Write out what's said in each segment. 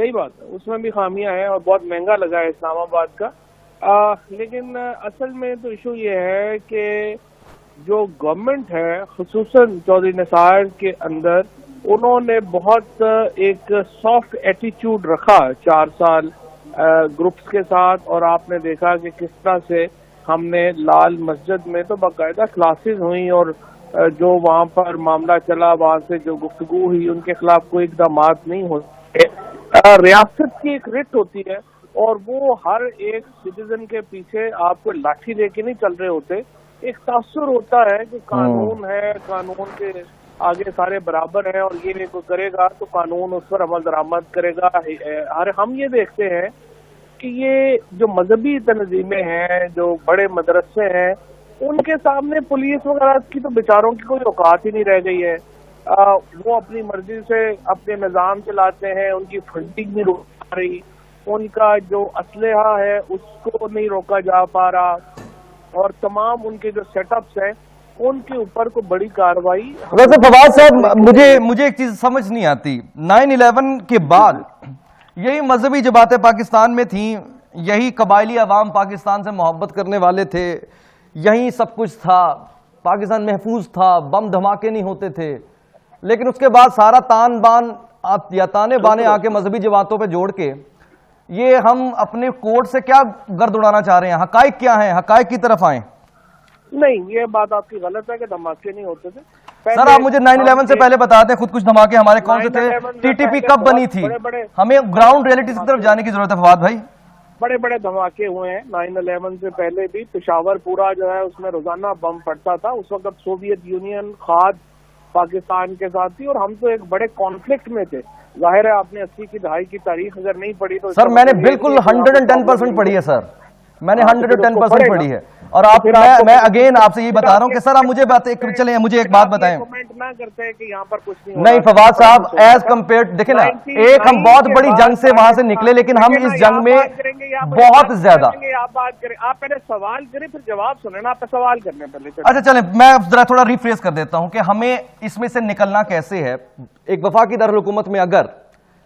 صحیح بات ہے، اس میں بھی خامیاں ہیں اور بہت مہنگا لگا ہے اسلام آباد کا. لیکن اصل میں تو ایشو یہ ہے کہ جو گورنمنٹ ہے خصوصاً چودھری نثار کے اندر، انہوں نے بہت ایک سافٹ ایٹیچیوڈ رکھا 4 سال گروپس کے ساتھ. اور آپ نے دیکھا کہ کس طرح سے ہم نے لال مسجد میں تو باقاعدہ کلاسز ہوئیں اور جو وہاں پر معاملہ چلا، وہاں سے جو گفتگو ہوئی، ان کے خلاف کوئی اقدامات نہیں ہوتے. ریاست کی ایک رٹ ہوتی ہے اور وہ ہر ایک سٹیزن کے پیچھے آپ کو لاٹھی دے کے نہیں چل رہے ہوتے. ایک تاثر ہوتا ہے کہ قانون ہے، قانون کے آگے سارے برابر ہیں اور یہ کوئی کرے گا تو قانون اس پر عمل درآمد کرے گا. ہم یہ دیکھتے ہیں کہ یہ جو مذہبی تنظیمیں ہیں، جو بڑے مدرسے ہیں، ان کے سامنے پولیس وغیرہ کی تو بیچاروں کی کوئی اوقات ہی نہیں رہ گئی ہے. وہ اپنی مرضی سے اپنے نظام چلاتے ہیں، ان کی فنڈنگ نہیں روک پا رہی، ان کا جو اسلحہ ہے اس کو نہیں روکا جا پا رہا، اور تمام ان کے جو سیٹ اپس ہیں ان کے اوپر کو بڑی کارروائی. ویسے فواد صاحب، مجھے ایک چیز سمجھ نہیں آتی. 9/11 کے بعد یہی مذہبی جماعتیں پاکستان میں تھیں، یہی قبائلی عوام پاکستان سے محبت کرنے والے تھے، یہی سب کچھ تھا، پاکستان محفوظ تھا، بم دھماکے نہیں ہوتے تھے. لیکن اس کے بعد سارا تان بان یا تانے بانے آ کے مذہبی جماعتوں پہ جوڑ کے یہ ہم اپنے کوڈ سے کیا گرد اڑانا چاہ رہے ہیں؟ حقائق کیا ہیں؟ حقائق کی طرف آئیں. نہیں، یہ بات آپ کی غلط ہے کہ دھماکے نہیں ہوتے تھے. سر آپ مجھے 9/11 سے پہلے بتا دیں خود کچھ دھماکے ہمارے کون سے تھے، ٹی ٹی پی کب بنی تھی؟ ہمیں گراؤنڈ ریئلٹی کی طرف جانے کی ضرورت ہے فواد بھائی. بڑے بڑے دھماکے ہوئے ہیں 9/11 سے پہلے بھی. پشاور پورا جو ہے اس میں روزانہ بم پھٹتا تھا. اس وقت سوویت یونین خاد پاکستان کے ساتھ تھی اور ہم تو ایک بڑے کانفلکٹ میں تھے. ظاہر ہے آپ نے 80 کی دہائی کی تاریخ اگر نہیں پڑھی تو سر میں نے بالکل 110% پڑھی ہے. سر میں نے 110% پڑھی ہے. اور آپ میں اگین آپ سے یہی بتا رہا ہوں کہ سر آپ مجھے مجھے ایک بات بتائیں. کمنٹ نہ کرتے کہ یہاں پر کچھ نہیں فواد صاحب، ایز کمپیئر دیکھیں نا، ایک ہم بہت بڑی جنگ سے وہاں سے نکلے لیکن ہم اس جنگ میں بہت زیادہ. آپ بات کریں، آپ پہلے سوال کریں پھر جواب سنیں نا. آپ سوال کرنے پہلے. اچھا چلیں میں ذرا تھوڑا ریفریز کر دیتا ہوں کہ ہمیں اس میں سے نکلنا کیسے ہے. ایک وفاقی دارالحکومت میں اگر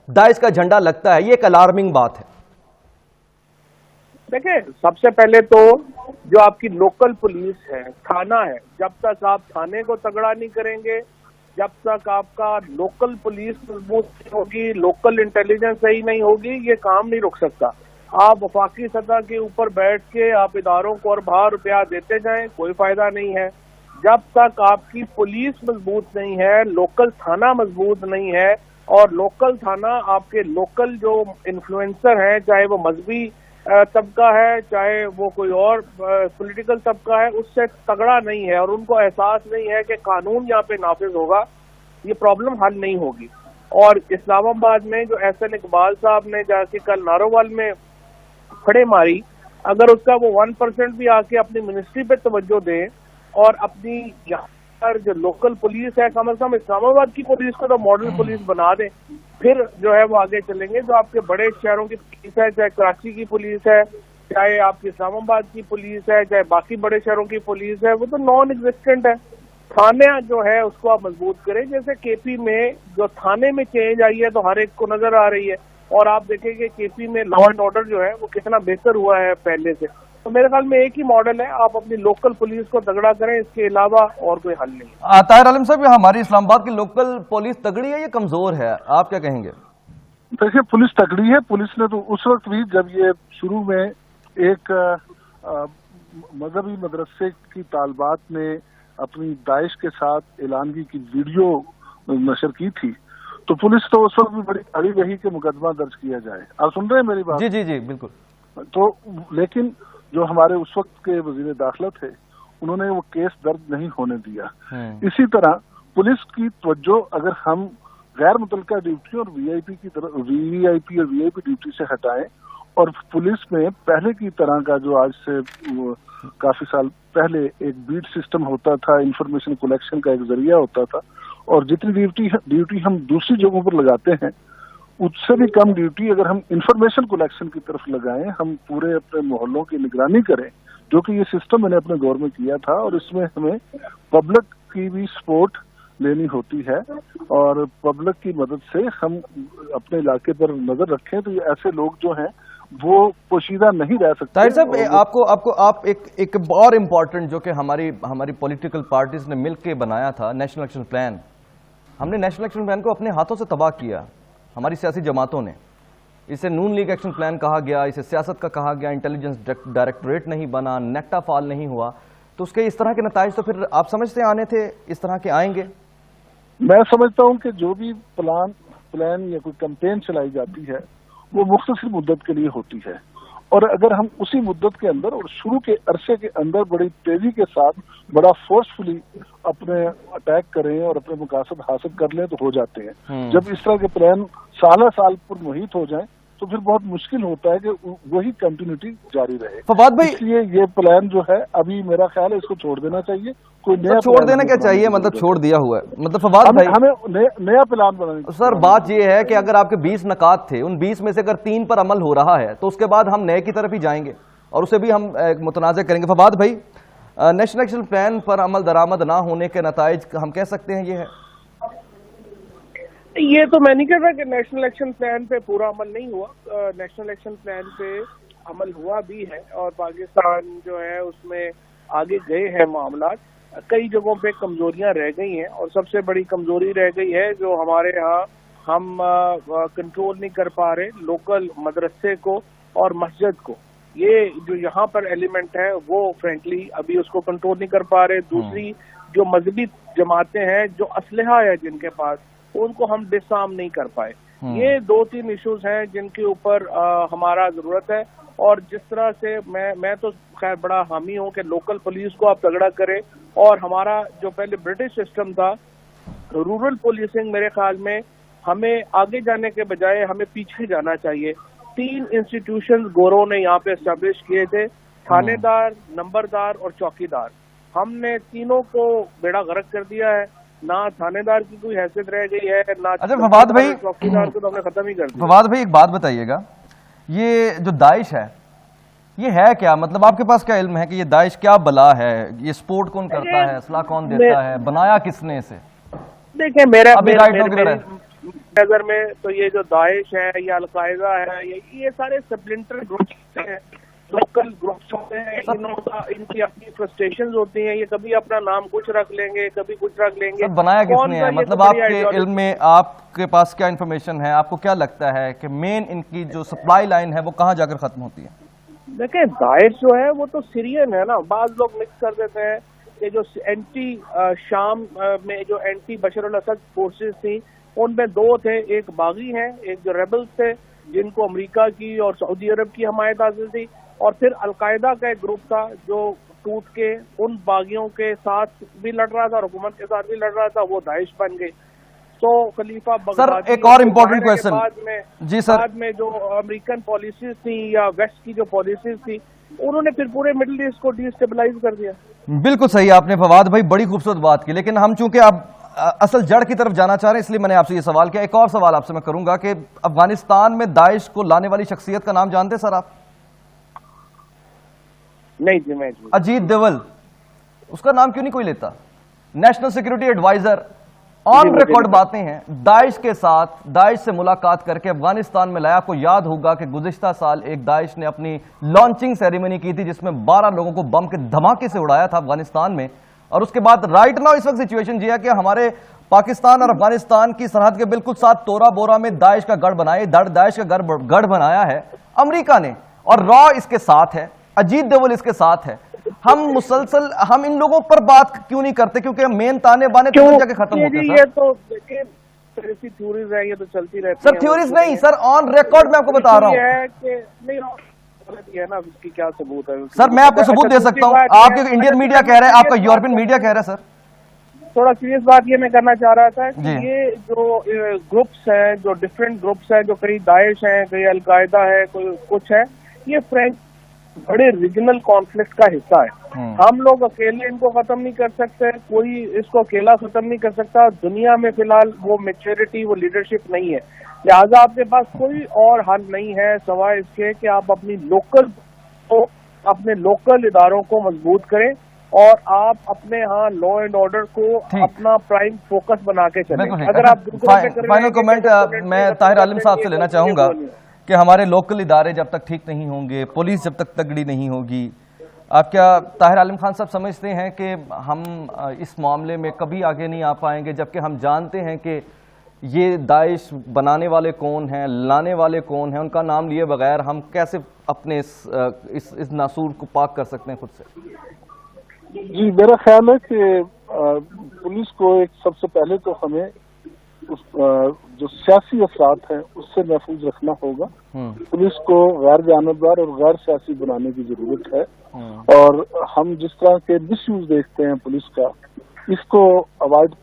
داعش کا جھنڈا لگتا ہے یہ ایک الارمنگ بات ہے. دیکھیں سب سے پہلے تو جو آپ کی لوکل پولیس ہے، تھانہ ہے، جب تک آپ تھانے کو تگڑا نہیں کریں گے، جب تک آپ کا لوکل پولیس مضبوط نہیں ہوگی، لوکل انٹیلیجنس صحیح نہیں ہوگی، یہ کام نہیں رک سکتا. آپ وفاقی سطح کے اوپر بیٹھ کے آپ اداروں کو ارباں روپیہ دیتے جائیں، کوئی فائدہ نہیں ہے. جب تک آپ کی پولیس مضبوط نہیں ہے، لوکل تھانہ مضبوط نہیں ہے، اور لوکل تھانہ آپ کے لوکل جو انفلوئنسر ہیں، چاہے وہ مذہبی طبقہ ہے چاہے وہ کوئی اور پولیٹیکل طبقہ ہے، اس سے تگڑا نہیں ہے اور ان کو احساس نہیں ہے کہ قانون یہاں پہ نافذ ہوگا، یہ پرابلم حل نہیں ہوگی. اور اسلام آباد میں جو احسن اقبال صاحب نے جا کے کل نارووال میں کھڑے ماری، اگر اس کا وہ 1% بھی آ کے اپنی منسٹری پہ توجہ دیں اور اپنی یہاں پر جو لوکل پولیس ہے کم از کم اسلام آباد کی پولیس کو تو ماڈل پولیس بنا دیں، پھر جو ہے وہ آگے چلیں گے. جو آپ کے بڑے شہروں کی پولیس ہے، چاہے کراچی کی پولیس ہے، چاہے آپ کی اسلام آباد کی پولیس ہے، چاہے باقی بڑے شہروں کی پولیس ہے، وہ تو نان ایگزسٹنٹ ہے. تھانے جو ہے اس کو آپ مضبوط کریں. جیسے کے پی میں جو تھانے میں چینج آئی ہے تو ہر ایک کو نظر آ رہی ہے، اور آپ دیکھیں کہ کے پی میں لا اینڈ آرڈر جو ہے وہ کتنا بہتر ہوا ہے پہلے سے. تو میرے خیال میں ایک ہی ماڈل ہے، آپ اپنی لوکل پولیس کو تگڑا کریں، اس کے علاوہ اور کوئی حل نہیں. طاہر عالم صاحب، ہماری اسلام آباد کی لوکل پولیس تگڑی ہے یا کمزور ہے؟ آپ کیا کہیں گے؟ دیکھیے پولیس تگڑی ہے. پولیس نے تو اس وقت بھی جب یہ شروع میں ایک مذہبی مدرسے کی طالبات نے اپنی داعش کے ساتھ اعلانگی کی ویڈیو نشر کی تھی تو پولیس تو اس وقت بھی بڑی اڑی رہی کہ مقدمہ درج کیا جائے. آپ سن رہے ہیں میری بات؟ جی جی جی بالکل. تو لیکن جو ہمارے اس وقت کے وزیر داخلہ تھے انہوں نے وہ کیس درج نہیں ہونے دیا. اسی طرح پولیس کی توجہ اگر ہم غیر متعلقہ ڈیوٹی اور وی آئی پی کی طرف وی آئی پی ڈیوٹی سے ہٹائیں اور پولیس میں پہلے کی طرح کا جو آج سے کافی سال پہلے ایک بیٹ سسٹم ہوتا تھا، انفارمیشن کلیکشن کا ایک ذریعہ ہوتا تھا، اور جتنی ڈیوٹی ہم دوسری جگہوں پر لگاتے ہیں اس سے بھی کم ڈیوٹی اگر ہم انفارمیشن کلیکشن کی طرف لگائیں، ہم پورے اپنے محلوں کی نگرانی کریں، جو کہ یہ سسٹم میں نے اپنے دور میں کیا تھا. اور اس میں ہمیں پبلک کی بھی سپورٹ لینی ہوتی ہے اور پبلک کی مدد سے ہم اپنے علاقے پر نظر رکھیں تو یہ ایسے لوگ جو ہیں وہ پوشیدہ نہیں رہ سکتے. طاہر صاحب آپ ایک اور امپورٹنٹ جو کہ ہماری پولیٹیکل پارٹیز نے مل کے بنایا تھا نیشنل ایکشن پلان، ہم نے نیشنل ایکشن پلان کو اپنے ہاتھوں سے تباہ کیا، ہماری سیاسی جماعتوں نے. اسے نون لیگ ایکشن پلان کہا گیا، اسے سیاست کا کہا گیا، انٹیلیجنس ڈائریکٹوریٹ نہیں بنا، نیکٹا فعال نہیں ہوا. تو اس کے اس طرح کے نتائج تو پھر آپ سمجھتے آنے تھے اس طرح کے آئیں گے؟ میں سمجھتا ہوں کہ جو بھی پلان یا کوئی کمپین چلائی جاتی ہے وہ مختصر مدت کے لیے ہوتی ہے، اور اگر ہم اسی مدت کے اندر اور شروع کے عرصے کے اندر بڑی تیزی کے ساتھ بڑا فورسفلی اپنے اٹیک کریں اور اپنے مقاصد حاصل کر لیں تو ہو جاتے ہیں. جب اس طرح کے پلان سالہ سال پر محیط ہو جائیں تو پھر بہت مشکل ہوتا ہے کہ وہی کنٹینیوٹی جاری رہے. فواد بھائی، اس لیے یہ پلان جو ہے ابھی میرا خیال ہے اس کو چھوڑ دینا چاہیے. کوئی نیا چھوڑ دینا کیا چاہیے؟ مطلب چھوڑ دیا ہوا ہے، مطلب فواد بھائی ہمیں نیا پلان بنانا. سر بات یہ ہے کہ اگر آپ کے 20 نکات تھے، ان 20 میں سے اگر 3 پر عمل ہو رہا ہے تو اس کے بعد ہم نئے کی طرف ہی جائیں گے اور اسے بھی ہم متنازع کریں گے. فواد بھائی، نیشنل ایکشن پلان پر عمل درآمد نہ ہونے کے نتائج ہم کہہ سکتے ہیں یہ ہے؟ یہ تو میں نہیں کہہ رہا کہ نیشنل ایکشن پلان پہ پورا عمل نہیں ہوا. نیشنل ایکشن پلان پہ عمل ہوا بھی ہے اور پاکستان جو ہے اس میں آگے گئے ہیں معاملات. کئی جگہوں پہ کمزوریاں رہ گئی ہیں اور سب سے بڑی کمزوری رہ گئی ہے جو ہمارے ہاں ہم کنٹرول نہیں کر پا رہے لوکل مدرسے کو اور مسجد کو. یہ جو یہاں پر ایلیمنٹ ہے وہ فرینکلی ابھی اس کو کنٹرول نہیں کر پا رہے. دوسری جو مذہبی جماعتیں ہیں جو اسلحہ ہے جن کے پاس ان کو ہم ڈس آرم نہیں کر پائے. یہ 2-3 ایشوز ہیں جن کے اوپر ہمارا ضرورت ہے. اور جس طرح سے میں تو خیر بڑا حامی ہوں کہ لوکل پولیس کو آپ تگڑا کریں اور ہمارا جو پہلے برٹش سسٹم تھا رورل پولیسنگ، میرے خیال میں ہمیں آگے جانے کے بجائے ہمیں پیچھے جانا چاہیے. 3 انسٹیٹیوشنز گورو نے یہاں پہ اسٹیبلش کیے تھے، تھانے دار، نمبردار اور چوکی دار. ہم نے تینوں کو بیڑا غرق کر دیا ہے. نہ تھانے دار کی کوئی حیثیت رہ گئی ہے نہ فواد بھائی، چوکی دار کو تو ہم نے ختم ہی کر دیا. فواد بھائی ایک بات بتائیے گا، یہ جو داعش ہے یہ ہے کیا؟ مطلب آپ کے پاس کیا علم ہے کہ یہ داعش کیا بلا ہے؟ یہ سپورٹ کون کرتا ہے؟ اسلحہ کون دیتا ہے؟ بنایا کس نے اسے؟ دیکھیں میرے نظر میں تو یہ جو داعش ہے یا القاعدہ ہے یہ سارے سپلنٹر گروپس ہیں، لوکل گروپس ہوتے ہیں. ان کی اپنی فرسٹریشنز ہوتی ہیں. یہ کبھی اپنا نام کچھ رکھ لیں گے، کبھی کچھ رکھ لیں گے. بنایا کس نے ہے؟ مطلب آپ کے علم میں آپ کے پاس کیا انفارمیشن ہے؟ آپ کو کیا لگتا ہے کہ مین ان کی جو سپلائی لائن ہے وہ کہاں جا کر ختم ہوتی ہے؟ دیکھیں داعش جو ہے وہ تو سیرین ہے نا. بعض لوگ مکس کر دیتے ہیں کہ جو اینٹی شام میں جو اینٹی بشر الاسد فورسز تھیں ان میں 2 تھے. ایک باغی ہیں، ایک جو ریبلز تھے جن کو امریکہ کی اور سعودی عرب کی حمایت حاصل تھی، اور پھر القاعدہ کا ایک گروپ تھا جو ٹوٹ کے ان باغیوں کے ساتھ بھی لڑ رہا تھا اور حکومت کے ساتھ بھی لڑ رہا تھا. وہ داعش بن گئی. تو خلیفہ بغدادی، سر ایک اور امپورٹنٹ کویسچن جی سر، بعد میں جو امریکن پالیسیز تھیں یا ویسٹ کی جو پالیسیز تھی انہوں نے پھر پورے مڈل ایسٹ کو ڈی اسٹیبلائز کر دیا. بالکل صحیح آپ نے فواد بھائی بڑی خوبصورت بات کی. لیکن ہم چونکہ اب اصل جڑ کی طرف جانا چاہ رہے ہیں اس لیے میں نے آپ سے یہ سوال کیا. ایک اور سوال آپ سے میں کروں گا کہ افغانستان میں داعش کو لانے والی شخصیت کا نام جانتے سر آپ؟ نہیں جی میں اجیت ڈوول، اس کا نام کیوں نہیں کوئی لیتا؟ National security adviser, on record باتیں ہیں داعش کے ساتھ، داعش سے ملاقات کر کے افغانستان میں لایا. آپ کو یاد ہوگا کہ گزشتہ سال ایک داعش نے اپنی لانچنگ سیریمنی کی تھی جس میں 12 لوگوں کو بم کے دھماکے سے اڑایا تھا افغانستان میں. اور اس کے بعد رائٹ ناؤ اس وقت سچویشن یہ ہے کہ ہمارے پاکستان اور افغانستان کی سرحد کے بالکل ساتھ تورا بورا میں داعش کا گڑھ بنایا، داعش کا گڑھ بنایا ہے امریکہ نے، اور را اس کے ساتھ ہے، اجیت ڈوول اس کے ساتھ ہے. ہم مسلسل ہم ان لوگوں پر بات کیوں نہیں کرتے؟ کیونکہ مین تانے بانے تو جا کے ختم ہوتے ہیں. یہ تو دیکھیں ایسی تھیوریز ہیں، یہ تو چلتی رہتی ہیں. سر تھیوریز نہیں سر، آن ریکارڈ میں آپ کو بتا رہا ہوں. نا اس کی کیا ثبوت ہے؟ سر میں آپ کو ثبوت دے سکتا ہوں. آپ کے انڈین میڈیا کہہ رہا ہے، آپ کا یورپین میڈیا کہہ رہا ہے. سر تھوڑا سیریس بات یہ میں کرنا چاہ رہا تھا کہ یہ جو گروپس ہیں، جو ڈفرینٹ گروپس ہیں، جو کئی داعش ہیں، کئی القاعدہ ہے، کوئی کچھ ہے، یہ فرینک بڑے ریجنل کانفلکٹ کا حصہ ہے. ہم لوگ اکیلے ان کو ختم نہیں کر سکتے، کوئی اس کو اکیلا ختم نہیں کر سکتا. دنیا میں فی الحال وہ میچورٹی، وہ لیڈرشپ نہیں ہے. لہٰذا آپ کے پاس کوئی اور حل نہیں ہے سوائے اس کے کہ آپ اپنے لوکل اداروں کو مضبوط کریں اور آپ اپنے ہاں لا اینڈ آرڈر کو اپنا پرائم فوکس بنا کے چلیں. اگر آپ فائنل کمنٹ میں طاہر عالم صاحب سے لینا چاہوں گا کہ ہمارے لوکل ادارے جب تک ٹھیک نہیں ہوں گے، پولیس جب تک تگڑی نہیں ہوگی، آپ کیا طاہر عالم خان صاحب سمجھتے ہیں کہ ہم اس معاملے میں کبھی آگے نہیں آ پائیں گے، جبکہ ہم جانتے ہیں کہ یہ داعش بنانے والے کون ہیں، لانے والے کون ہیں، ان کا نام لیے بغیر ہم کیسے اپنے اس ناسور کو پاک کر سکتے ہیں خود سے؟ جی میرا خیال ہے کہ پولیس کو ایک سب سے پہلے تو ہمیں جو سیاسی اثرات ہیں اس سے محفوظ رکھنا ہوگا. پولیس کو غیر جانبدار اور غیر سیاسی بنانے کی ضرورت ہے، اور ہم جس طرح کے مس یوز دیکھتے ہیں پولیس کا، اس کو اوائڈ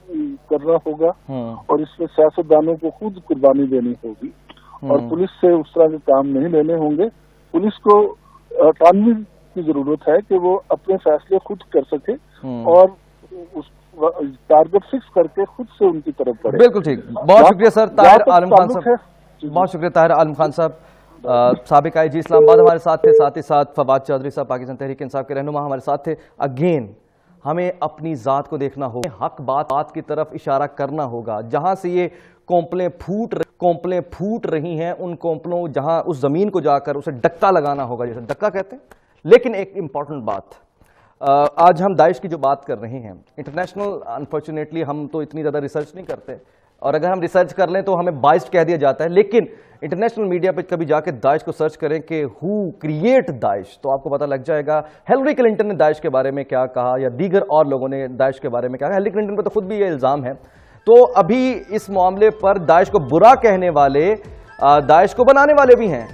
کرنا ہوگا، اور اس میں سیاستدانوں کو خود قربانی دینی ہوگی، اور پولیس سے اس طرح کے کام نہیں لینے ہوں گے. پولیس کو اٹانومی کی ضرورت ہے کہ وہ اپنے فیصلے خود کر سکے اور اس ٹارگٹ فکس کر کے خود سے ان کی طرف بڑھے. بالکل ٹھیک، بہت شکریہ سر طاہر عالم خان صاحب، بہت شکریہ طاہر عالم خان صاحب، سابق آئی جی اسلام آباد ہمارے ساتھ تھے، ساتھ ہی ساتھ فواد چودھری صاحب پاکستان تحریک انصاف کے رہنما ہمارے ساتھ تھے. اگین ہمیں اپنی ذات کو دیکھنا ہوگا، حق بات کی طرف اشارہ کرنا ہوگا. جہاں سے یہ کونپلیں پھوٹ رہی ہیں، ان کونپلوں جہاں اس زمین کو جا کر اسے ڈکا لگانا ہوگا، جیسے ڈکا کہتے ہیں. لیکن ایک امپورٹنٹ بات، آج ہم داعش کی جو بات کر رہے ہیں، انٹرنیشنل انفارچونیٹلی ہم تو اتنی زیادہ ریسرچ نہیں کرتے، اور اگر ہم ریسرچ کر لیں تو ہمیں بائسڈ کہہ دیا جاتا ہے. لیکن انٹرنیشنل میڈیا پہ کبھی جا کے داعش کو سرچ کریں کہ ہو کریٹ داعش، تو آپ کو پتہ لگ جائے گا ہیلری کلنٹن نے داعش کے بارے میں کیا کہا، یا دیگر اور لوگوں نے داعش کے بارے میں کیا کہا. ہیلری کلنٹن پہ تو خود بھی یہ الزام ہے. تو ابھی اس معاملے پر داعش کو برا کہنے والے داعش کو بنانے والے بھی ہیں.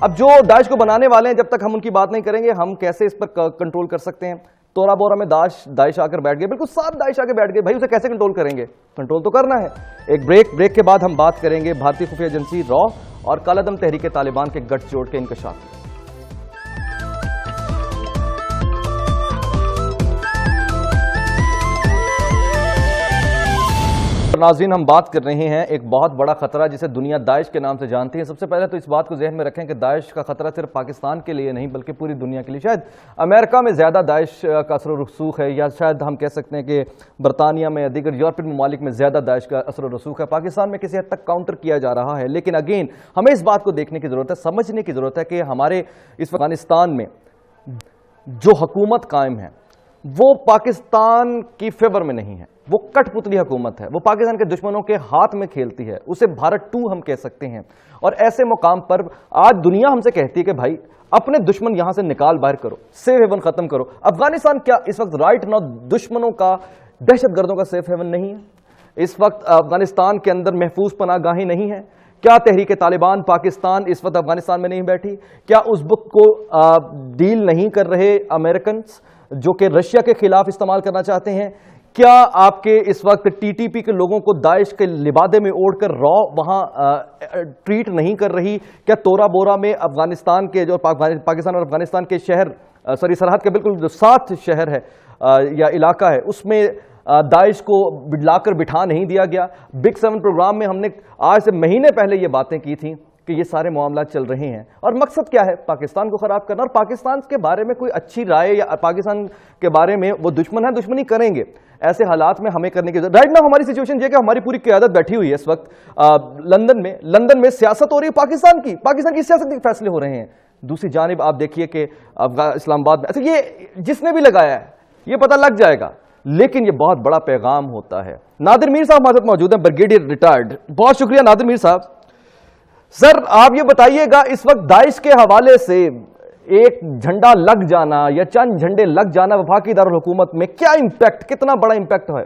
اب جو داعش کو بنانے والے ہیں، جب تک ہم ان کی بات نہیں کریں گے، ہم کیسے اس پر کنٹرول کر سکتے ہیں؟ تورا بورا میں داعش آ کر بیٹھ گئے، بالکل ساتھ داعش آ کے بیٹھ گئے. بھائی اسے کیسے کنٹرول کریں گے؟ کنٹرول تو کرنا ہے. ایک بریک کے بعد ہم بات کریں گے بھارتی خفیہ ایجنسی را اور کالعدم تحریک طالبان کے گٹھ جوڑ کے انکشاف. ناظرین، ہم بات کر رہے ہیں ایک بہت بڑا خطرہ جسے دنیا داعش کے نام سے جانتی ہے. سب سے پہلے تو اس بات کو ذہن میں رکھیں کہ داعش کا خطرہ صرف پاکستان کے لیے نہیں بلکہ پوری دنیا کے لیے. شاید امریکہ میں زیادہ داعش کا اثر و رسوخ ہے، یا شاید ہم کہہ سکتے ہیں کہ برطانیہ میں یا دیگر یورپین ممالک میں زیادہ داعش کا اثر و رسوخ ہے. پاکستان میں کسی حد تک کاؤنٹر کیا جا رہا ہے، لیکن اگین ہمیں اس بات کو دیکھنے کی ضرورت ہے، سمجھنے کی ضرورت ہے کہ ہمارے اس افغانستان میں جو حکومت قائم ہے وہ پاکستان کی فیور میں نہیں ہے، وہ کٹ پتلی حکومت ہے، وہ پاکستان کے دشمنوں کے ہاتھ میں کھیلتی ہے. اسے بھارت 2 ہم کہہ سکتے ہیں. اور ایسے مقام پر آج دنیا ہم سے کہتی ہے کہ بھائی اپنے دشمن یہاں سے نکال باہر کرو، سیف ہیون ختم کرو. افغانستان کیا اس وقت رائٹ ناؤ دشمنوں کا، دہشت گردوں کا سیف ہیون نہیں ہے؟ اس وقت افغانستان کے اندر محفوظ پناہ گاہیں نہیں ہے؟ کیا تحریک طالبان پاکستان اس وقت افغانستان میں نہیں بیٹھی؟ کیا اس بک کو ڈیل نہیں کر رہے امریکنز جو کہ رشیا کے خلاف استعمال کرنا چاہتے ہیں؟ کیا آپ کے اس وقت ٹی ٹی پی کے لوگوں کو داعش کے لبادے میں اوڑھ کر را وہاں ٹریٹ نہیں کر رہی؟ کیا تورا بورا میں افغانستان کے جو پاکستان اور افغانستان کے شہر سرحد کے بالکل جو 7 شہر ہے یا علاقہ ہے، اس میں داعش کو لا کر بٹھا نہیں دیا گیا؟ بگ 7 پروگرام میں ہم نے آج سے مہینے پہلے یہ باتیں کی تھیں کہ یہ سارے معاملات چل رہے ہیں، اور مقصد کیا ہے؟ پاکستان کو خراب کرنا، اور پاکستان کے بارے میں کوئی اچھی رائے یا پاکستان کے بارے میں وہ دشمن ہے، دشمنی کریں گے. ایسے حالات میں ہمیں کرنے کی ضرورت. رائٹ ناؤ ہماری سچویشن یہ کہ ہماری پوری قیادت بیٹھی ہوئی ہے اس وقت لندن میں سیاست ہو رہی ہے پاکستان کی سیاست کے فیصلے ہو رہے ہیں. دوسری جانب آپ دیکھیے کہ اسلام آباد میں، اچھا یہ جس نے بھی لگایا ہے یہ پتہ لگ جائے گا، لیکن یہ بہت بڑا پیغام ہوتا ہے. نادر میر صاحب ہمارے ساتھ موجود ہیں، بریگیڈیئر ریٹائرڈ. بہت شکریہ نادر میر صاحب. سر آپ یہ بتائیے گا اس وقت داعش کے حوالے سے ایک جھنڈا لگ جانا یا چند جھنڈے لگ جانا وفاقی دارالحکومت میں کیا امپیکٹ، کتنا بڑا امپیکٹ ہے؟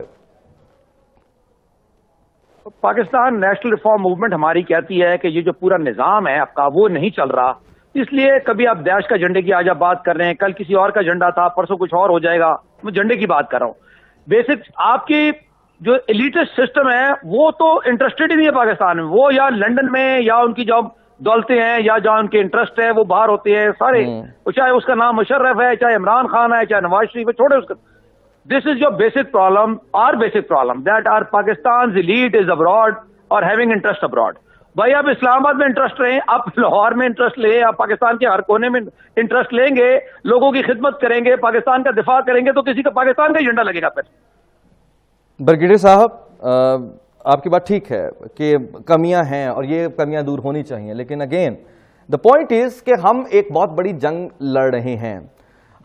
پاکستان نیشنل ریفارم موومنٹ ہماری کہتی ہے کہ یہ جو پورا نظام ہے آپ کا وہ نہیں چل رہا، اس لیے کبھی آپ داعش کا جھنڈے کی آج آپ بات کر رہے ہیں، کل کسی اور کا جھنڈا تھا، پرسوں کچھ اور ہو جائے گا. میں جھنڈے کی بات کر رہا ہوں. بیسک آپ کی جو ایلیٹسٹ سسٹم ہے وہ تو انٹرسٹڈ ہی نہیں ہے پاکستان میں. وہ یا لنڈن میں یا ان کی جو دولتیں ہیں یا جہاں ان کے انٹرسٹ ہے وہ باہر ہوتے ہیں سارے، چاہے اس کا نام مشرف ہے، چاہے عمران خان ہے، چاہے نواز شریف ہے، چھوڑے اس کا. This is your basic problem, our basic problem that are Pakistan elite is abroad اور ہیونگ انٹرسٹ ابراڈ. بھائی آپ اسلام آباد میں انٹرسٹ رہیں, آپ لاہور میں انٹرسٹ لیں, آپ پاکستان کے ہر کونے میں انٹرسٹ لیں گے, لوگوں کی خدمت کریں گے, پاکستان کا دفاع کریں گے, تو کسی کا پاکستان کا ایجنڈا لگے گا پھر. برگیڈیئر صاحب آپ کی بات ٹھیک ہے کہ کمیاں ہیں اور یہ کمیاں دور ہونی چاہیے, لیکن اگین دا پوائنٹ از کہ ہم ایک بہت بڑی جنگ لڑ رہے ہیں.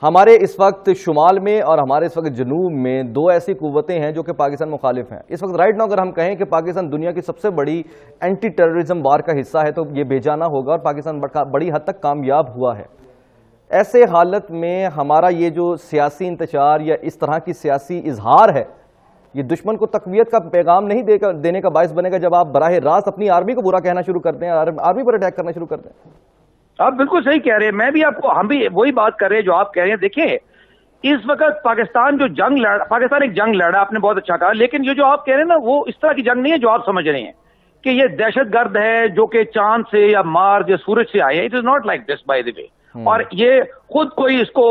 ہمارے اس وقت شمال میں اور ہمارے اس وقت جنوب میں دو ایسی قوتیں ہیں جو کہ پاکستان مخالف ہیں. اس وقت رائٹ ناؤ اگر ہم کہیں کہ پاکستان دنیا کی سب سے بڑی اینٹی ٹیررزم وار کا حصہ ہے تو یہ بے جانا ہوگا, اور پاکستان بڑی حد تک کامیاب ہوا ہے. ایسے حالت میں ہمارا یہ جو سیاسی انتشار یا اس طرح کی سیاسی اظہار ہے, یہ دشمن کو تقویت کا پیغام نہیں دینے کا باعث بنے گا جب آپ براہ راست اپنی آرمی کو برا کہنا شروع کر دیں, آرمی پر اٹیک کرنا شروع کر دیں. آپ بالکل صحیح کہہ رہے ہیں, میں بھی آپ کو, ہم بھی وہی بات کر رہے ہیں جو آپ کہہ رہے ہیں. دیکھیں اس وقت پاکستان جو جنگ لڑ, پاکستان ایک جنگ لڑا, آپ نے بہت اچھا کہا, لیکن یہ جو آپ کہہ رہے ہیں نا وہ اس طرح کی جنگ نہیں ہے جو آپ سمجھ رہے ہیں کہ یہ دہشت گرد ہے جو کہ چاند سے یا مارس یا سورج سے آئے ہیں. It is not like this by the way. اور یہ خود کوئی اس کو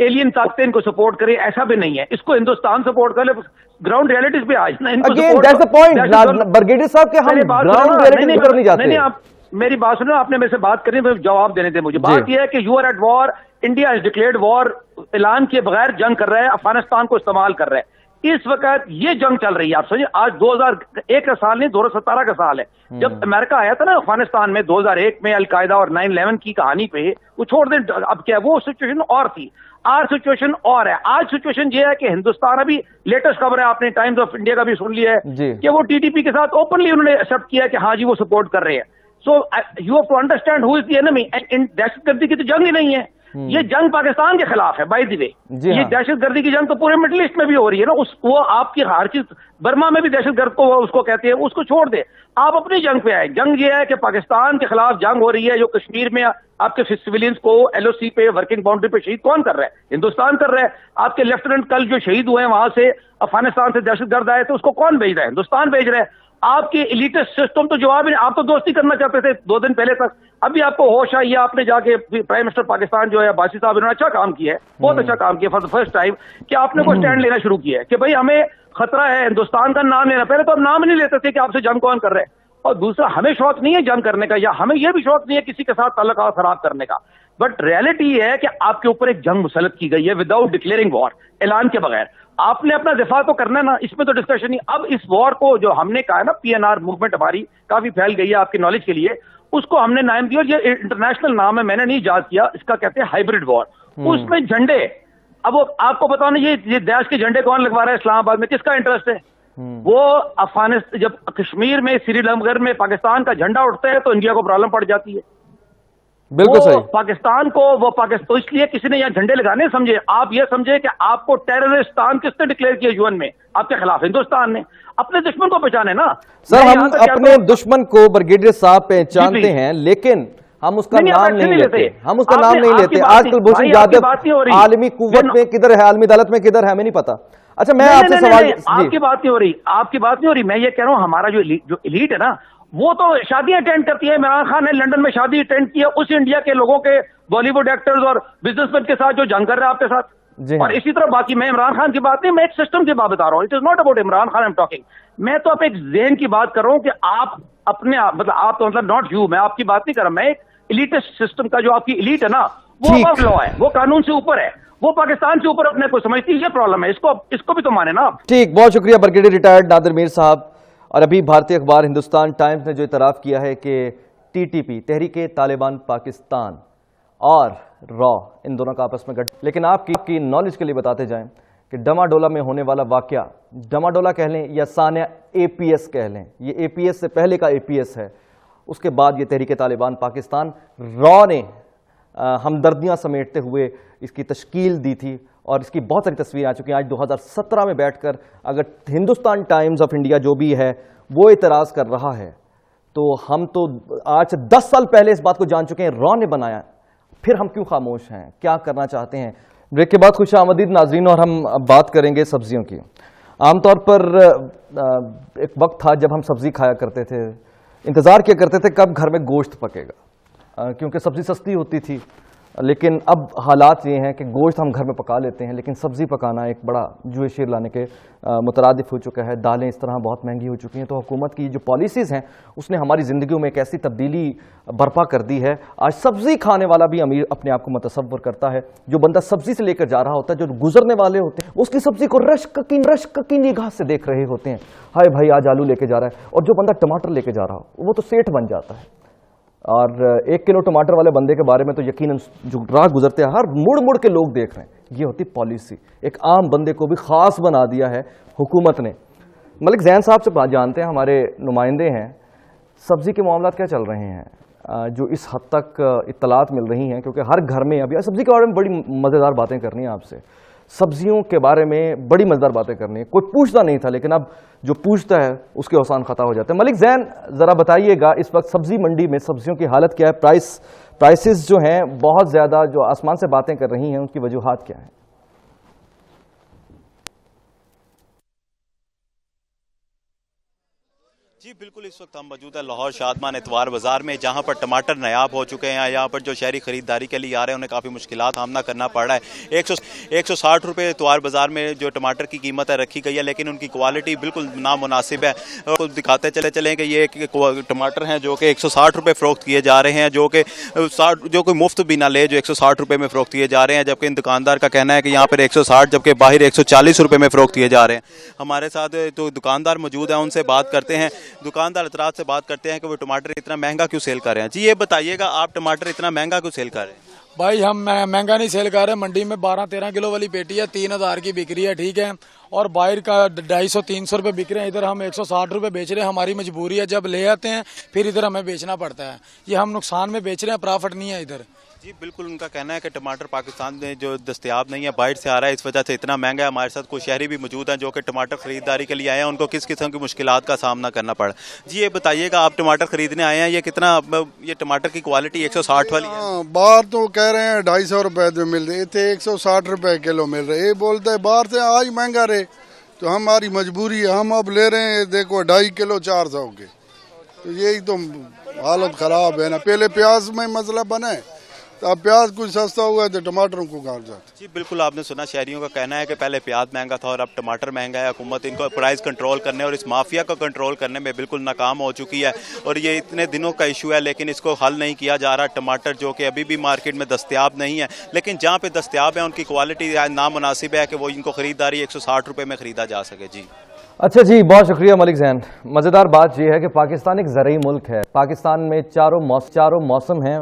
ایلین طاقتیں ان کو سپورٹ کرے ایسا بھی نہیں ہے. اس کو ہندوستان سپورٹ کرے, گراؤنڈ ریئلٹیز پہ آج نا ان کو برگیڈیئر صاحب کہ ہم گراؤنڈ ریئلٹیز پر نہیں جاتے. نہیں, آپ میری بات سنو, آپ نے میرے سے بات کرنی ہے, جواب دینے دیں مجھے. بات یہ ہے کہ you are at war, India has declared war, اعلان کیے بغیر جنگ کر رہا ہے, افغانستان کو استعمال کر رہا ہے. اس وقت یہ جنگ چل رہی ہے. آپ سمجھے آج 2001 کا سال نہیں, 2017 کا سال ہے. جب امریکہ آیا تھا نا افغانستان میں 2001 میں القاعدہ اور 9/11 کی کہانی پہ, وہ چھوڑ دیں اب کیا, وہ سچویشن اور تھی. آج سچویشن اور ہے. آج سچویشن یہ ہے کہ ہندوستان, ابھی لیٹسٹ خبر ہے, آپ نے ٹائمز آف انڈیا کا بھی سن لیا ہے کہ وہ ٹی ٹی پی کے ساتھ اوپنلی انہوں نے ایکسپٹ کیا کہ ہاں جی وہ سپورٹ کر رہے ہیں. So you have to understand who is the enemy. دہشت گردی کی تو جنگ ہی نہیں ہے, یہ جنگ پاکستان کے خلاف ہے بائی دی وے. یہ دہشت گردی کی جنگ تو پورے مڈل ایسٹ میں بھی ہو رہی ہے نا. وہ آپ کی ہر چیز, برما میں بھی دہشت گرد کو اس کو کہتے ہیں, اس کو چھوڑ دے, آپ اپنی جنگ پہ آئے. جنگ یہ ہے کہ پاکستان کے خلاف جنگ ہو رہی ہے. جو کشمیر میں آپ کے سویلینز کو ایل او سی پہ ورکنگ باؤنڈری پہ شہید کون کر رہا ہے؟ ہندوستان کر رہا ہے. آپ کے لیفٹیننٹ کل جو شہید ہوئے ہیں وہاں سے افغانستان سے دہشت گرد آئے تو اس کو کون بھیج رہا ہے؟ ہندوستان بھیج رہا ہے. آپ کے ایلیٹسٹ سسٹم تو جواب نہیں. آپ تو دوستی کرنا چاہتے تھے 2 دن پہلے تک, ابھی آپ کو ہوش آئی, آپ نے جا کے پرائم منسٹر پاکستان جو ہے عباسی صاحب, انہوں نے اچھا کام کیا ہے, بہت اچھا کام کیا فار دا فرسٹ ٹائم, کہ آپ نے کوئی اسٹینڈ لینا شروع کیا ہے کہ بھائی ہمیں خطرہ ہے, ہندوستان کا نام لینا. پہلے تو آپ نام نہیں لیتے تھے کہ آپ سے جنگ کون کر رہے ہیں. اور دوسرا, ہمیں شوق نہیں ہے جنگ کرنے کا, یا ہمیں یہ بھی شوق نہیں ہے کسی کے ساتھ تعلقات خراب کرنے کا, بٹ ریئلٹی یہ ہے کہ آپ کے اوپر ایک جنگ مسلط کی گئی ہے وداؤٹ ڈکلیئرنگ وار, اعلان کے بغیر. آپ نے اپنا دفاع تو کرنا ہے نا, اس میں تو ڈسکشن نہیں. اب اس وار کو جو ہم نے کہا ہے نا, پی این آر موومنٹ ہماری کافی پھیل گئی ہے آپ کی نالج کے لیے, اس کو ہم نے نام دیا, اور یہ انٹرنیشنل نام ہے, میں نے نہیں ایجاد کیا, اس کا کہتے ہیں ہائبرڈ وار. اس میں جھنڈے, اب وہ آپ کو بتاؤ نا, یہ دیش کے جھنڈے کون لگوا رہا ہے اسلام آباد میں, کس کا انٹرسٹ ہے؟ وہ افغانستان, جب کشمیر میں سری نگر میں پاکستان کا جھنڈا اٹھتا ہے تو انڈیا کو پرابلم پڑ جاتی ہے. بالکل صحیح. پاکستان کو وہ پاکستان, اس لیے کسی نے یہاں جھنڈے لگانے سمجھے. آپ یہ سمجھے کہ آپ کو ٹیررسٹان کس نے ڈکلیئر کیا یو این میں آپ کے خلاف؟ ہندوستان نے. اپنے دشمن کو پہچانے نا سر, ہم اپنے دشمن کو برگیڈیئر صاحب پہچانتے ہیں, لیکن ہم اس کا نام نہیں لیتے, ہم اس کا نام نہیں لیتے. آج کل بھوشن یادو عالمی قوت میں کدھر ہے, عالمی عدالت میں کدھر ہے, ہمیں نہیں پتا. اچھا میں آپ سے سوال, آپ کی بات نہیں ہو رہی, آپ کی بات نہیں ہو رہی. میں یہ کہہ رہا ہوں ہمارا جو ایلیٹ ہے نا, وہ تو شادیاں اٹینڈ کرتی ہے. عمران خان نے لندن میں شادی اٹینڈ کی ہے, اس انڈیا کے لوگوں کے بالی ووڈ ایکٹرز اور بزنس مین کے ساتھ جو جنگ کر رہا ہے آپ کے ساتھ. اور اسی طرح باقی, میں عمران خان کی بات نہیں, میں ایک سسٹم کی بات بتا رہا ہوں. It is not about Imran Khan, I am talking. میں تو ایک ذہن کی بات کر رہا ہوں کہ آپ اپنے, مطلب آپ تو, مطلب ناٹ یو, میں آپ کی بات نہیں کر رہا, میں ایک ایلیٹسٹ سسٹم کا, جو آپ کی ایلیٹ ہے نا, وہ ابو لا ہے, وہ قانون سے اوپر ہے, وہ پاکستان سے اوپر اپنے کو سمجھتی ہے. یہ پرابلم ہے, اس کو بھی تو مانے نا آپ. ٹھیک, بہت شکریہ برگیڈیئر ریٹائرڈ نادر میر صاحب. اور ابھی بھارتی اخبار ہندوستان ٹائمز نے جو اعتراف کیا ہے کہ ٹی ٹی پی, تحریک طالبان پاکستان, اور را, ان دونوں کا آپس میں گٹ. لیکن آپ کی نالج کے لیے بتاتے جائیں کہ ڈما ڈولا میں ہونے والا واقعہ, ڈما ڈولا کہہ لیں یا ثانیہ اے پی ایس کہہ لیں, یہ اے پی ایس سے پہلے کا اے پی ایس ہے. اس کے بعد یہ تحریک طالبان پاکستان, را نے ہمدردیاں سمیٹتے ہوئے اس کی تشکیل دی تھی, اور اس کی بہت ساری تصویریں آ چکی ہیں. آج 2017 میں بیٹھ کر اگر ہندوستان ٹائمز آف انڈیا جو بھی ہے وہ اعتراض کر رہا ہے, تو ہم تو آج سے 10 سال پہلے اس بات کو جان چکے ہیں را نے بنایا, پھر ہم کیوں خاموش ہیں, کیا کرنا چاہتے ہیں. بریک کے بعد خوش آمدید ناظرین, اور ہم بات کریں گے سبزیوں کی. عام طور پر ایک وقت تھا جب ہم سبزی کھایا کرتے تھے, انتظار کیا کرتے تھے کب گھر میں گوشت پکے گا, کیونکہ سبزی سستی ہوتی تھی, لیکن اب حالات یہ ہیں کہ گوشت ہم گھر میں پکا لیتے ہیں لیکن سبزی پکانا ایک بڑا جوئے شیر لانے کے مترادف ہو چکا ہے. دالیں اس طرح بہت مہنگی ہو چکی ہیں. تو حکومت کی جو پالیسیز ہیں اس نے ہماری زندگیوں میں ایک ایسی تبدیلی برپا کر دی ہے. آج سبزی کھانے والا بھی امیر اپنے آپ کو متصور کرتا ہے. جو بندہ سبزی سے لے کر جا رہا ہوتا ہے, جو گزرنے والے ہوتے ہیں, اس کی سبزی کو رشک کی نگاہ سے دیکھ رہے ہوتے ہیں. ہائے بھائی آج آلو لے کے جا رہا ہے. اور جو بندہ ٹماٹر لے کے جا رہا ہو وہ تو سیٹھ بن جاتا ہے. اور 1 کلو ٹماٹر والے بندے کے بارے میں تو یقیناً جو راہ گزرتے ہیں ہر مڑ کے لوگ دیکھ رہے ہیں. یہ ہوتی پالیسی. ایک عام بندے کو بھی خاص بنا دیا ہے حکومت نے. ملک زین صاحب سے جانتے ہیں, ہمارے نمائندے ہیں, سبزی کے معاملات کیا چل رہے ہیں جو اس حد تک اطلاعات مل رہی ہیں, کیونکہ ہر گھر میں ابھی سبزی کے بارے میں بڑی مزیدار باتیں کرنی ہیں آپ سے. سبزیوں کے بارے میں بڑی مزیدار باتیں کرنی ہیں. کوئی پوچھتا نہیں تھا لیکن اب جو پوچھتا ہے اس کے اوسان خطا ہو جاتے ہیں. ملک زین ذرا بتائیے گا اس وقت سبزی منڈی میں سبزیوں کی حالت کیا ہے؟ پرائسز جو ہیں بہت زیادہ جو آسمان سے باتیں کر رہی ہیں, ان کی وجوہات کیا ہیں؟ جی بالکل, اس وقت ہم موجود ہے لاہور شادمان اتوار بازار میں, جہاں پر ٹماٹر نایاب ہو چکے ہیں. یہاں پر جو شہری خریداری کے لیے آ رہے ہیں انہیں کافی مشکلات سامنا کرنا پڑ رہا ہے. 160 روپے اتوار بازار میں جو ٹماٹر کی قیمت ہے رکھی گئی ہے, لیکن ان کی کوالٹی بالکل نامناسب ہے. دکھاتے چلیں کہ یہ ٹماٹر ہیں جو کہ 160 روپے فروخت کیے جا رہے ہیں, جو کہ مفت بھی نہ لے, جو 160 روپے میں فروخت کیے جا رہے ہیں. جبکہ ان دکاندار کا کہنا ہے کہ یہاں پر 160 جبکہ باہر 140 روپے میں فروخت کیے جا رہے ہیں. ہمارے ساتھ تو دکاندار موجود ہیں, ان سے بات کرتے ہیں. دکاندار اطراف سے بات کرتے ہیں کہ وہ ٹماٹر اتنا مہنگا کیوں سیل کر رہے ہیں. جی یہ بتائیے گا, آپ ٹماٹر اتنا مہنگا کیوں سیل کر رہے ہیں؟ بھائی ہم مہنگا نہیں سیل کر رہے. منڈی میں 12-13 کلو والی پیٹی ہے, 3000 کی بک رہی ہے, ٹھیک ہے, اور باہر کا 250-300 روپے بک رہے ہیں. ادھر ہم 160 روپے بیچ رہے ہیں. ہماری مجبوری ہے, جب لے آتے ہیں پھر ادھر ہمیں بیچنا پڑتا ہے. یہ ہم نقصان میں بیچ رہے ہیں, پرافٹ نہیں ہے ادھر. جی بالکل, ان کا کہنا ہے کہ ٹماٹر پاکستان میں جو دستیاب نہیں ہے, باہر سے آ رہا ہے, اس وجہ سے اتنا مہنگا ہے. ہمارے ساتھ کچھ شہری بھی موجود ہیں جو کہ ٹماٹر خریداری کے لیے آئے ہیں, ان کو کس قسم کی مشکلات کا سامنا کرنا پڑا. جی یہ بتائیے گا, آپ ٹماٹر خریدنے آئے ہیں, یہ ٹماٹر کی کوالٹی 160 والی ہے؟ باہر تو کہہ رہے ہیں 250 روپے میں مل رہے تھے, 160 روپے کلو مل رہے. یہ بولتے ہیں باہر سے آج مہنگا رہے, تو ہماری مجبوری ہے, ہم اب لے رہے ہیں دیکھو 2.5 کلو 400 کے. تو یہی تو حالت خراب ہے نا. پہلے پیاز میں مسئلہ بنا ہے, تو اب پیاز کچھ سستا ہوا ہے تو ٹماٹروں کو کہاں جاتا. جی بالکل, آپ نے سنا شہریوں کا کہنا ہے کہ پہلے پیاز مہنگا تھا اور اب ٹماٹر مہنگا ہے. حکومت ان کو پرائز کنٹرول کرنے اور اس مافیا کو کنٹرول کرنے میں بالکل ناکام ہو چکی ہے, اور یہ اتنے دنوں کا ایشو ہے لیکن اس کو حل نہیں کیا جا رہا. ٹماٹر جو کہ ابھی بھی مارکیٹ میں دستیاب نہیں ہے, لیکن جہاں پہ دستیاب ہے ان کی کوالٹی نامناسب ہے کہ وہ ان کو خریداری 160 روپے میں خریدا جا سکے. جی اچھا جی, بہت شکریہ ملک زین. مزیدار بات یہ ہے کہ پاکستان ایک زرعی ملک ہے. پاکستان میں چاروں موسم ہیں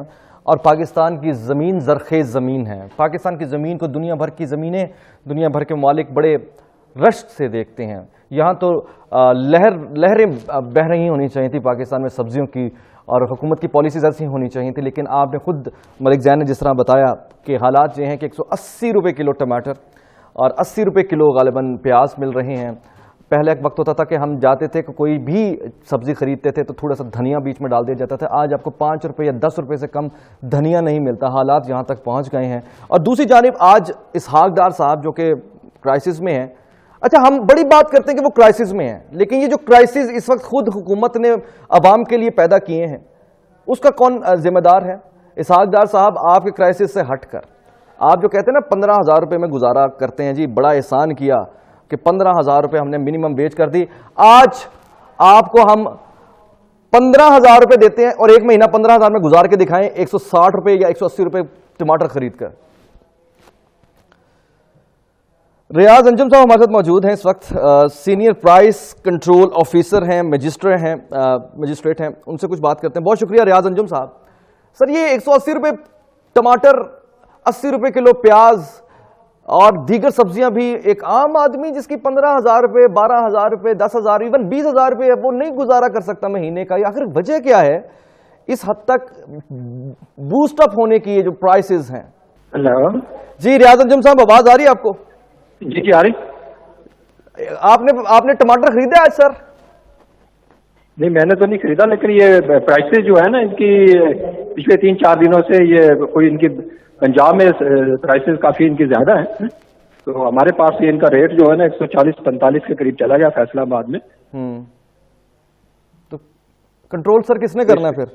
اور پاکستان کی زمین زرخیز زمین ہے. پاکستان کی زمین کو دنیا بھر کی زمینیں, دنیا بھر کے ممالک بڑے رشک سے دیکھتے ہیں. یہاں تو لہریں بہہ رہی ہونی چاہیے تھی پاکستان میں سبزیوں کی, اور حکومت کی پالیسیز ایسی ہونی چاہیے تھی. لیکن آپ نے خود ملک زین نے جس طرح بتایا کہ حالات یہ ہیں کہ 180 روپے کلو ٹماٹر اور 80 روپے کلو غالباً پیاز مل رہے ہیں. پہلے ایک وقت ہوتا تھا کہ ہم جاتے تھے کہ کوئی بھی سبزی خریدتے تھے تو تھوڑا سا دھنیا بیچ میں ڈال دیا جاتا تھا. آج آپ کو 5 روپے یا 10 روپے سے کم دھنیا نہیں ملتا. حالات یہاں تک پہنچ گئے ہیں. اور دوسری جانب آج اسحاق ڈار صاحب جو کہ کرائسس میں ہیں, اچھا ہم بڑی بات کرتے ہیں کہ وہ کرائسس میں ہیں, لیکن یہ جو کرائسس اس وقت خود حکومت نے عوام کے لیے پیدا کیے ہیں, اس کا کون ذمہ دار ہے؟ اسحاق ڈار صاحب, آپ کے کرائسس سے ہٹ کر آپ جو کہتے ہیں نا 15,000 روپے میں گزارا کرتے ہیں, جی بڑا احسان کیا کہ 15,000 روپے ہم نے منیمم بیچ کر دی. آج آپ کو ہم 15,000 روپے دیتے ہیں اور ایک مہینہ 15,000 میں گزار کے دکھائیں 160 روپے یا 180 روپے ٹماٹر خرید کر. ریاض انجم صاحب ہمارے ساتھ موجود ہیں اس وقت, سینئر پرائس کنٹرول آفیسر ہیں, مجسٹریٹ ہیں, ان سے کچھ بات کرتے ہیں. بہت شکریہ ریاض انجم صاحب. سر یہ 180 روپے ٹماٹر, 80 روپے کلو پیاز اور دیگر سبزیاں بھی, ایک عام آدمی جس کی 15,000 روپے 12,000 روپے 10,000 ایون 20,000 روپے وہ نہیں گزارا کر سکتا مہینے کا. آخر وجہ کیا ہے اس حد تک بوسٹ اپ ہونے کی, یہ جو پرائسز ہیں؟ ہلو جی ریاض انجم صاحب, آواز آ رہی ہے آپ کو؟ جی آ رہی. آپ نے ٹماٹر خریدا آج سر؟ نہیں میں نے تو نہیں خریدا, لیکن یہ پرائسز جو ہے نا ان کی پچھلے 3-4 دنوں سے یہ کوئی ان کی پنجاب میں پرائسز کافی ان کی زیادہ ہیں, تو ہمارے پاس یہ ان کا ریٹ جو ہے نا 140-45 کے قریب چلا گیا فیصلہ آباد میں. تو کنٹرول سر کس نے کرنا ہے پھر؟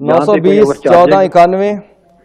920 1491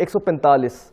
145।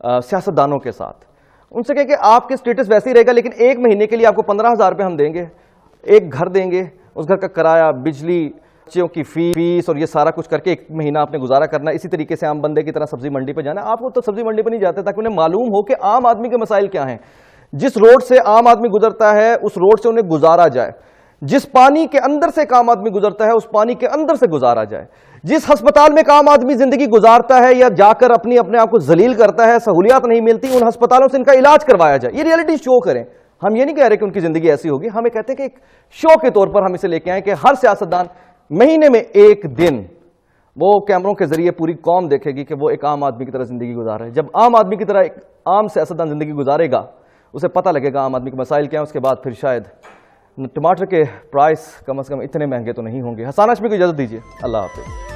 سیاستدانوں کے ساتھ، ان سے کہیں کہ آپ کے سٹیٹس ویسے ہی رہے گا لیکن 1 مہینے کے لیے آپ کو 15,000 روپے ہم دیں گے، ایک گھر دیں گے، اس گھر کا کرایہ، بجلی، بچوں کی فیس اور یہ سارا کچھ کر کے 1 مہینہ آپ نے گزارا کرنا ہے۔ اسی طریقے سے عام بندے کی طرح سبزی منڈی پہ جانا ہے۔ آپ کو تو سبزی منڈی پہ نہیں جاتے تاکہ انہیں معلوم ہو کہ عام آدمی کے مسائل کیا ہیں، جس روڈ سے عام آدمی گزرتا ہے اس روڈ سے انہیں گزارا جائے، جس پانی کے اندر سے ایک عام آدمی گزرتا ہے اس پانی کے اندر سے گزارا جائے، جس ہسپتال میں ایک عام آدمی زندگی گزارتا ہے یا جا کر اپنے آپ کو ذلیل کرتا ہے، سہولیات نہیں ملتی، ان ہسپتالوں سے ان کا علاج کروایا جائے۔ یہ ریئلٹی شو کریں۔ ہم یہ نہیں کہہ رہے کہ ان کی زندگی ایسی ہوگی، ہمیں کہتے ہیں کہ ایک شو کے طور پر ہم اسے لے کے آئیں کہ ہر سیاستدان مہینے میں 1 دن وہ کیمروں کے ذریعے پوری قوم دیکھے گی کہ وہ ایک عام آدمی کی طرح زندگی گزار رہا ہے۔ جب عام آدمی کی طرح ایک عام سیاستدان زندگی گزارے گا، اسے پتہ لگے گا عام آدمی کے مسائل کیا ہیں، اس کے بعد پھر شاید ٹماٹر کے پرائس کم از کم اتنے مہنگے تو نہیں ہوں گے۔ حسان ہاشمی کو اجازت دیجیے، اللہ حافظ۔